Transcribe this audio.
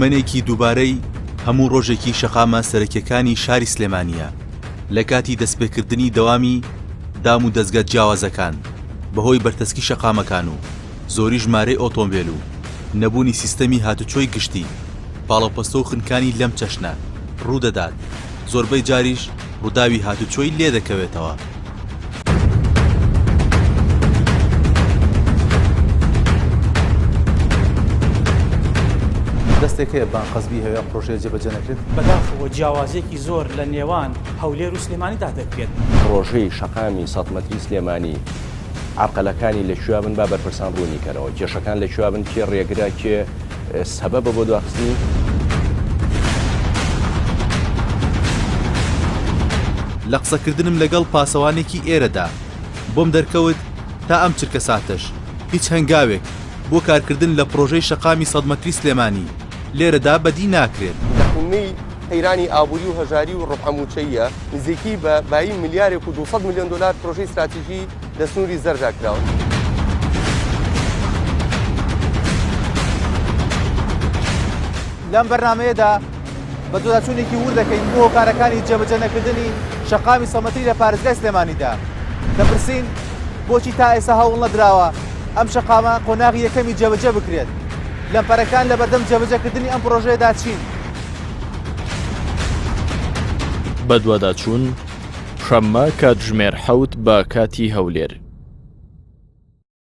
تەمەنێکی دووبارەی هەموو ڕۆژێکی شەقامە سەرەکیەکانی شاری سلێمانیە لە کاتی دەستپێکردنی دەوامی دام و دەستگا جیاوازەکان بەهۆی بەرتەسکی شەقامەکان و زۆری ژمارەی ئۆتۆمبیل و نەبوونی سیستەمی هاتوچۆی گشتی پاڵەپەستە و خنکانی لەم چەشنە ڕوودەدات زۆربەی جاریش ڕووداوی هاتوچۆی لێ دەکەوێتەوە. دەستێک هەیە بانقەزبی هەیە پرۆژەیە جێبەجێ نەکرێت بەداخەوە جیاوازیەکی زۆر لە نێوان هەولێر و سلێمانیدا دەکرێت. پرۆژەی شەقامی 100 مەتری سلێمانی عەرقەلەکانی لەکوێ بن با بەرپرسان ڕوونی کەرەوە کێشەکان لەکوێ بن کێ ڕێگرا کێ سەبەبە بۆ دواخستنی. لە قسەکردنم لەگەڵ پاسەوانێکی ئێرەدا بۆم دەرکەوت تا ئەم چرکە ساتەش هیچ هەنگاوێک بۆ کارکردن لە پرۆژەی شەقامی 100 مەتری سلێمانی لێرەدا بەدی ناکرێت. لە حومەی قەیرانی ئابووری و هەژاری و ڕۆحەموچەیە نزیکی بە بایی ملیارێک و 200 میلیۆن دلار پرۆژەی استراتیژی دەستنووری زەردا کراوە. لەم بەرنامەیەدا بە دواداچوونێکی ور دەکەین بۆ هۆکارەکانی جێبەجێ نەکردنی شەقامی 100 مەتری لە پارێزگای سلێمانیدا دەپرسین بۆچی تا ئێستا هەوڵ نەدراوە ئەم شەقامە قۆناغی یەکەمی جێبەجێ بکرێت لەمپەرەکان لە بەردەم جێبەجێکردنی ئەم پرۆژەیەدا چین. بە دواداچوون شەممە کاتژمێر 7 بە کاتی هەولێر.